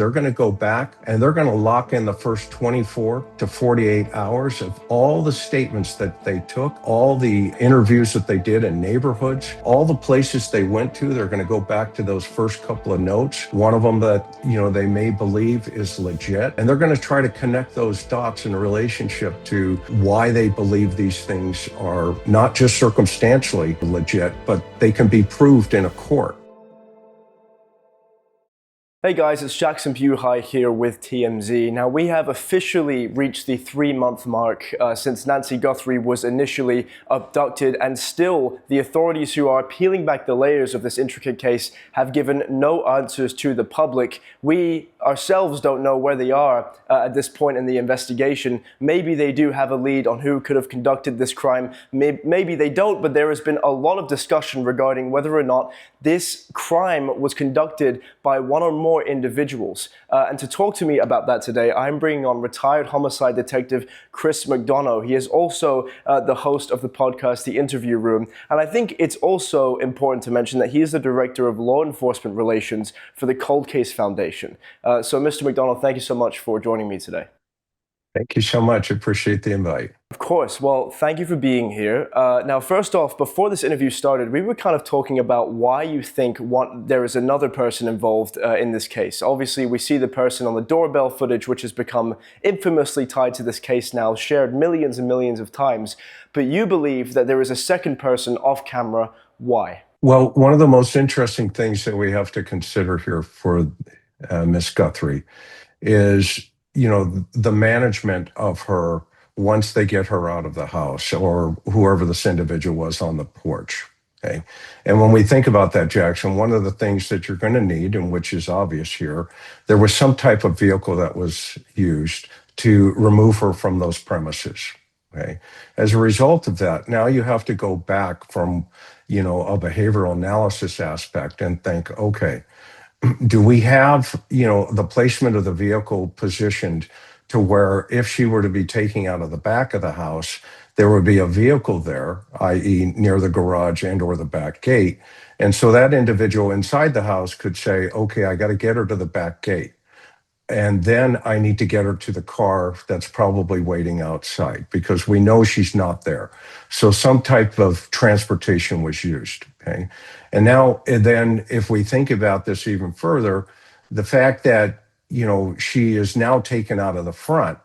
they're going to go back and they're going to lock in the first 24 to 48 hours of all the statements that they took, all the interviews that they did in neighborhoods, all the places they went to. They're going to go back to those first couple of notes. One of them that, they may believe is legit. And they're going to try to connect those dots in relationship to why they believe these things are not just circumstantially legit, but they can be proved in a court. Hey guys, it's Jackson Buhai here with TMZ. Now we have officially reached the 3-month mark since Nancy Guthrie was initially abducted, and still the authorities who are peeling back the layers of this intricate case have given no answers to the public. We ourselves don't know where they are at this point in the investigation. Maybe they do have a lead on who could have conducted this crime. Maybe they don't, but there has been a lot of discussion regarding whether or not this crime was conducted by one or more individuals. And to talk to me about that today, I'm bringing on retired homicide detective Chris McDonough. He is also the host of the podcast, The Interview Room. And I think it's also important to mention that he is the director of law enforcement relations for the Cold Case Foundation. So Mr. McDonough, thank you so much for joining me today. Thank you so much. I appreciate the invite. Of course. Well, thank you for being here. Now, first off, before this interview started, we were kind of talking about why you think there is another person involved in this case. Obviously, we see the person on the doorbell footage, which has become infamously tied to this case now, shared millions and millions of times. But you believe that there is a second person off camera. Why? Well, one of the most interesting things that we have to consider here for Miss Guthrie is, the management of her once they get her out of the house, or whoever this individual was on the porch. Okay. And when we think about that, Jackson, one of the things that you're going to need, and which is obvious here, there was some type of vehicle that was used to remove her from those premises. Okay. As a result of that, now you have to go back from, a behavioral analysis aspect and think, okay, do we have, the placement of the vehicle positioned to where if she were to be taking out of the back of the house, there would be a vehicle there, i.e. near the garage and or the back gate. And so that individual inside the house could say, okay, I got to get her to the back gate. And then I need to get her to the car that's probably waiting outside because we know she's not there. So some type of transportation was used, okay? And now, then if we think about this even further, the fact that, she is now taken out of the front,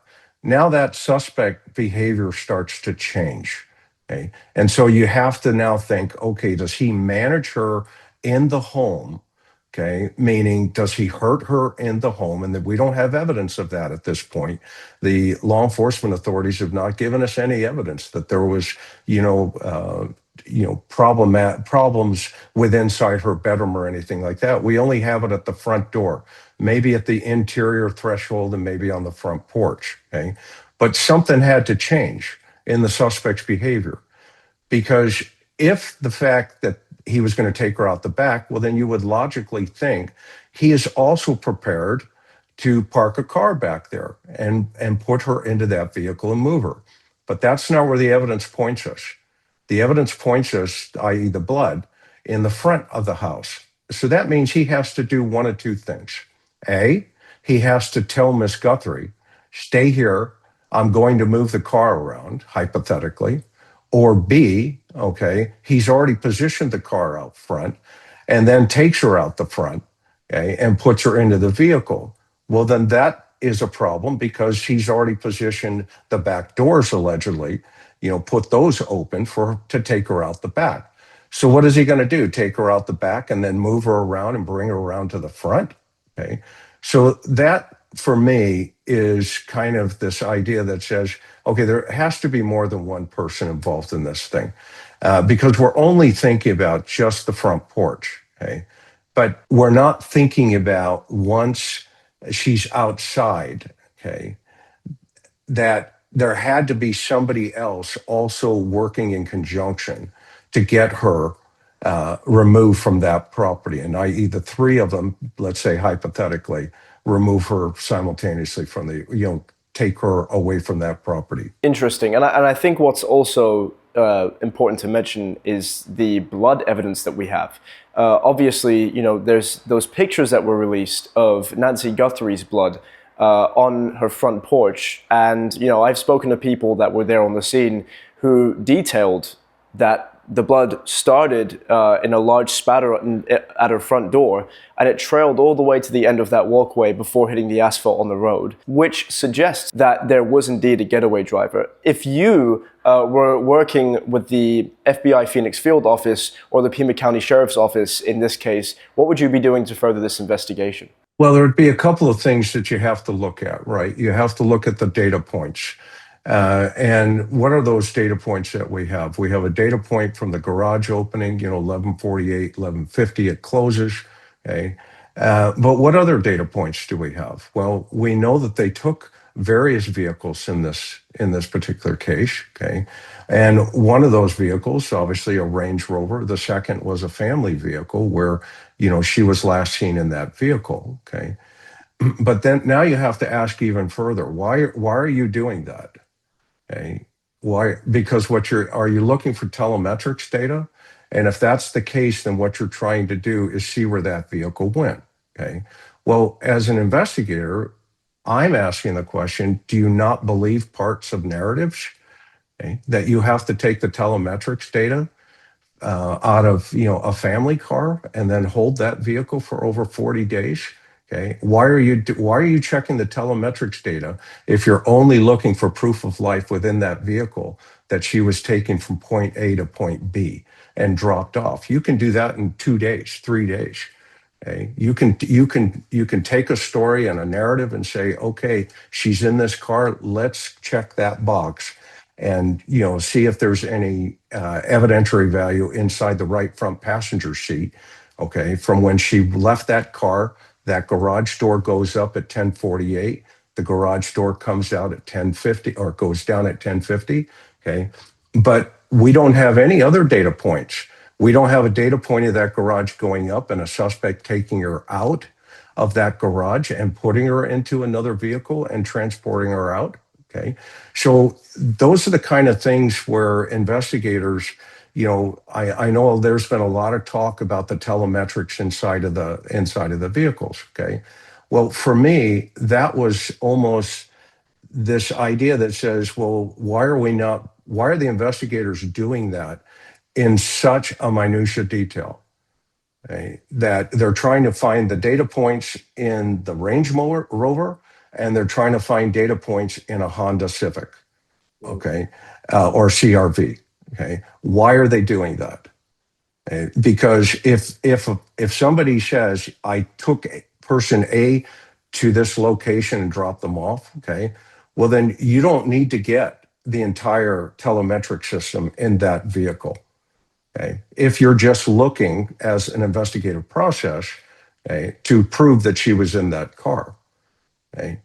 now that suspect behavior starts to change, okay? And so you have to now think, okay, does he manage her in the home? Okay, meaning does he hurt her in the home? And that we don't have evidence of that at this point. The law enforcement authorities have not given us any evidence that there was, problems with inside her bedroom or anything like that. We only have it at the front door, maybe at the interior threshold and maybe on the front porch. Okay, but something had to change in the suspect's behavior, because if the fact that he was going to take her out the back, well, then you would logically think he is also prepared to park a car back there and put her into that vehicle and move her. But that's not where the evidence points us. The evidence points us, i.e. the blood, in the front of the house. So that means he has to do one of two things. A, he has to tell Miss Guthrie, stay here, I'm going to move the car around, hypothetically. Or B, okay, he's already positioned the car out front and then takes her out the front, okay, and puts her into the vehicle. Well, then that is a problem because he's already positioned the back doors, allegedly, put those open to take her out the back. So what is he going to do? Take her out the back and then move her around and bring her around to the front? Okay. So that, for me, is kind of this idea that says, okay, there has to be more than one person involved in this thing, because we're only thinking about just the front porch, okay? But we're not thinking about once she's outside, okay, that there had to be somebody else also working in conjunction to get her removed from that property, and i.e. the three of them, let's say hypothetically, remove her simultaneously from take her away from that property. Interesting. And I think what's also important to mention is the blood evidence that we have. Obviously, there's those pictures that were released of Nancy Guthrie's blood on her front porch, and I've spoken to people that were there on the scene who detailed that the blood started in a large spatter at her front door, and it trailed all the way to the end of that walkway before hitting the asphalt on the road, which suggests that there was indeed a getaway driver. If you were working with the FBI Phoenix Field Office or the Pima County Sheriff's Office in this case, what would you be doing to further this investigation? Well, there'd be a couple of things that you have to look at, right? You have to look at the data points. And what are those data points that we have? We have a data point from the garage opening, 11:48, 11:50, it closes. Okay. But what other data points do we have? Well, we know that they took various vehicles in this particular case. Okay. And one of those vehicles, obviously a Range Rover. The second was a family vehicle where, she was last seen in that vehicle. Okay. But then now you have to ask even further, why are you doing that? Okay. Why? Because are you looking for telemetrics data? And if that's the case, then what you're trying to do is see where that vehicle went. Okay. Well, as an investigator, I'm asking the question, do you not believe parts of narratives? Okay, that you have to take the telemetrics data out of a family car and then hold that vehicle for over 40 days? Okay, why are you checking the telemetrics data if you're only looking for proof of life within that vehicle that she was taken from point A to point B and dropped off? You can do that in 2 days, 3 days. Okay, you can take a story and a narrative and say, okay, she's in this car. Let's check that box and see if there's any evidentiary value inside the right front passenger seat. Okay, from when she left that car, that garage door goes up at 10:48. The garage door comes out at 10:50 or goes down at 10:50. Okay, but we don't have any other data points. We don't have a data point of that garage going up and a suspect taking her out of that garage and putting her into another vehicle and transporting her out. Okay. So those are the kind of things where investigators, I know there's been a lot of talk about the telemetrics inside of the vehicles. Okay. Well, for me, that was almost this idea that says, well, why are the investigators doing that in such a minutia detail? Okay, that they're trying to find the data points in the Range Rover, and they're trying to find data points in a Honda Civic, okay, or CRV. Okay, why are they doing that? Okay, because if somebody says I took person A to this location and dropped them off, okay, well then you don't need to get the entire telemetric system in that vehicle. Okay. If you're just looking as an investigative process, okay, to prove that she was in that car, okay,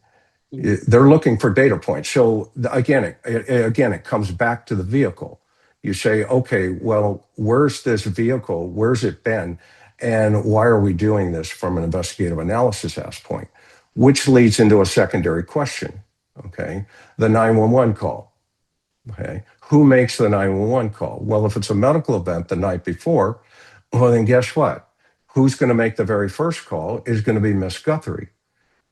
they're looking for data points. So again, it comes back to the vehicle. You say, okay, well, where's this vehicle? Where's it been? And why are we doing this from an investigative analysis standpoint? Which leads into a secondary question, okay? The 911 call. Okay. Who makes the 911 call? Well, if it's a medical event the night before, well, then guess what? Who's going to make the very first call is going to be Miss Guthrie,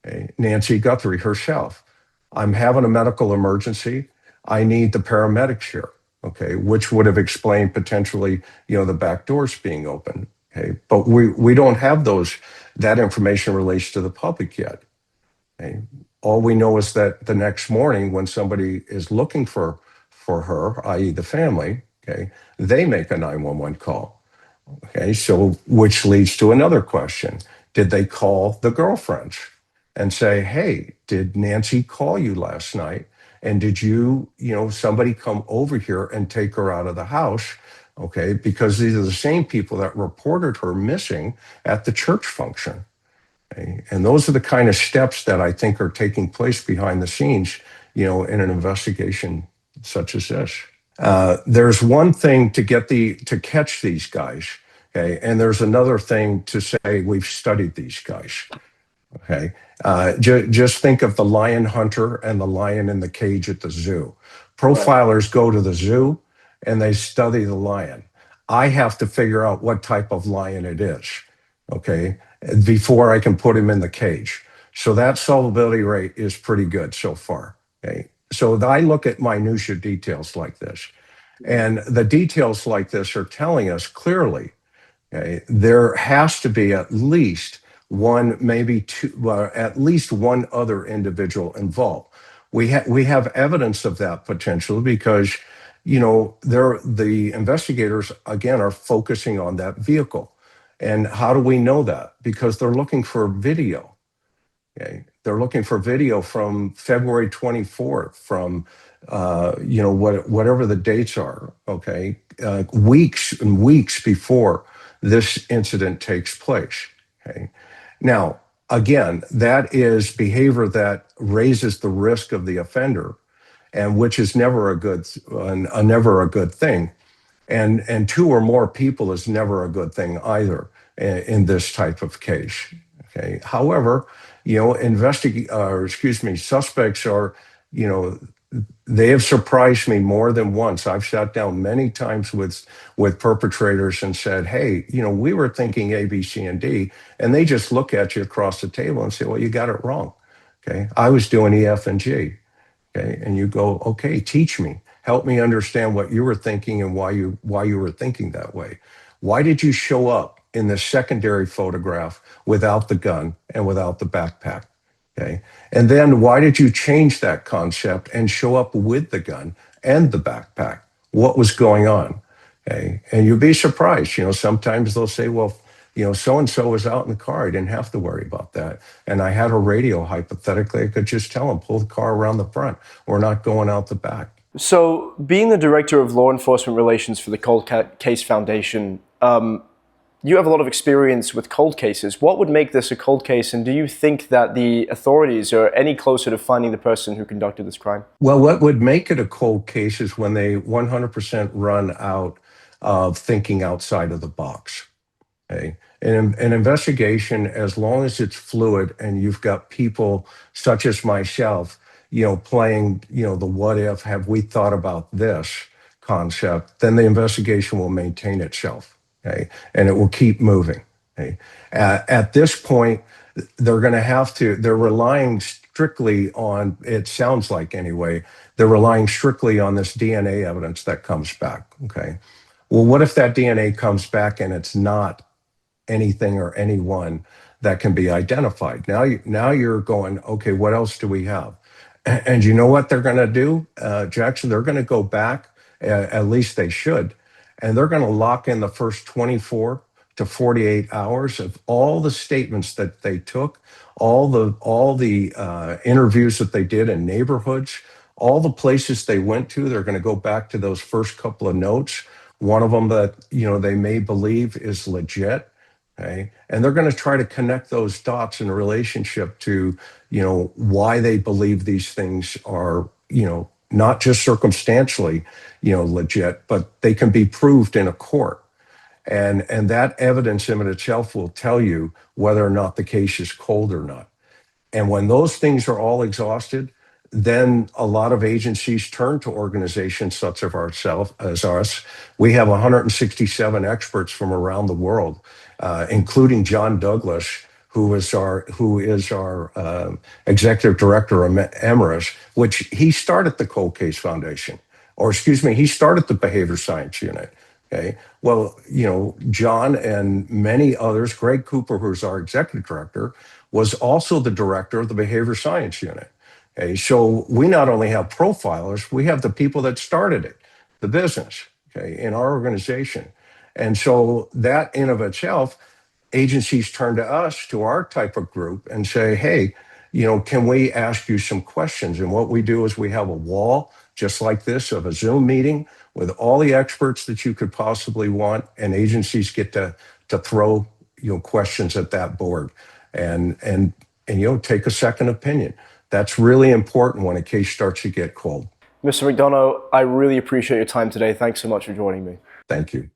okay? Nancy Guthrie herself. I'm having a medical emergency. I need the paramedics here, okay? Which would have explained potentially, the back doors being open, okay? But we don't have that information relates to the public yet, okay? All we know is that the next morning when somebody is looking for her, i.e. the family, okay, they make a 911 call. Okay, so which leads to another question. Did they call the girlfriends and say, hey, did Nancy call you last night? And did somebody come over here and take her out of the house? Okay, because these are the same people that reported her missing at the church function. Okay? And those are the kind of steps that I think are taking place behind the scenes, in an investigation such as this. There's one thing to catch these guys, okay, and there's another thing to say we've studied these guys. Okay, just think of the lion hunter and the lion in the cage at the zoo. Profilers go to the zoo and they study the lion. I have to figure out what type of lion it is, okay, before I can put him in the cage. So that solvability rate is pretty good so far. Okay. So I look at minutia details like this. And the details like this are telling us clearly, okay, there has to be at least one, maybe two, at least one other individual involved. We have evidence of that potential because, the investigators again are focusing on that vehicle. And how do we know that? Because they're looking for video. Okay, they're looking for video from February 24th, from whatever the dates are. Okay, weeks and weeks before this incident takes place. Okay, now again, that is behavior that raises the risk of the offender, and which is never never a good thing. And two or more people is never a good thing either in this type of case. Okay. However, suspects are, they have surprised me more than once. I've sat down many times with perpetrators and said, "Hey, we were thinking A, B, C, and D," and they just look at you across the table and say, "Well, you got it wrong." Okay, I was doing E, F, and G. Okay, and you go, "Okay, teach me, help me understand what you were thinking and why you were thinking that way. Why did you show up in the secondary photograph without the gun and without the backpack?" Okay, and then why did you change that concept and show up with the gun and the backpack? What was going on? Okay, and you'd be surprised. Sometimes they'll say, "Well, so and so was out in the car. I didn't have to worry about that. And I had a radio, hypothetically. I could just tell them, pull the car around the front. We're not going out the back." So, being the director of law enforcement relations for the Cold Case Foundation, you have a lot of experience with cold cases. What would make this a cold case, and do you think that the authorities are any closer to finding the person who conducted this crime? Well, what would make it a cold case is when they 100% run out of thinking outside of the box. Okay. An investigation, as long as it's fluid and you've got people such as myself, playing, the what if, have we thought about this concept, then the investigation will maintain itself. Okay. And it will keep moving. Okay. At this point, they're relying strictly on, it sounds like anyway, they're relying strictly on this DNA evidence that comes back. Okay. Well, what if that DNA comes back and it's not anything or anyone that can be identified? Now you're going, okay, what else do we have? And you know what they're going to do, Jackson? They're going to go back, at least they should, and they're going to lock in the first 24 to 48 hours of all the statements that they took, all the interviews that they did in neighborhoods, all the places they went to. They're going to go back to those first couple of notes. One of them that they may believe is legit. Okay. And they're going to try to connect those dots in a relationship to, why they believe these things are, not just circumstantially, legit, but they can be proved in a court. And that evidence in itself will tell you whether or not the case is cold or not. And when those things are all exhausted, then a lot of agencies turn to organizations such as us. We have 167 experts from around the world, including John Douglas, who is our executive director emeritus, which he started the Cold Case Foundation, or excuse me, he started the Behavior Science Unit. Okay. Well, John and many others, Greg Cooper, who's our executive director, was also the director of the Behavior Science Unit. Okay. So we not only have profilers, we have the people that started it, the business, okay, in our organization. And so that in of itself, agencies turn to us, to our type of group, and say, "Hey, can we ask you some questions?" And what we do is we have a wall just like this of a Zoom meeting with all the experts that you could possibly want, and agencies get to throw questions at that board and take a second opinion. That's really important when a case starts to get cold. Mr. McDonough, I really appreciate your time today. Thanks so much for joining me. Thank you.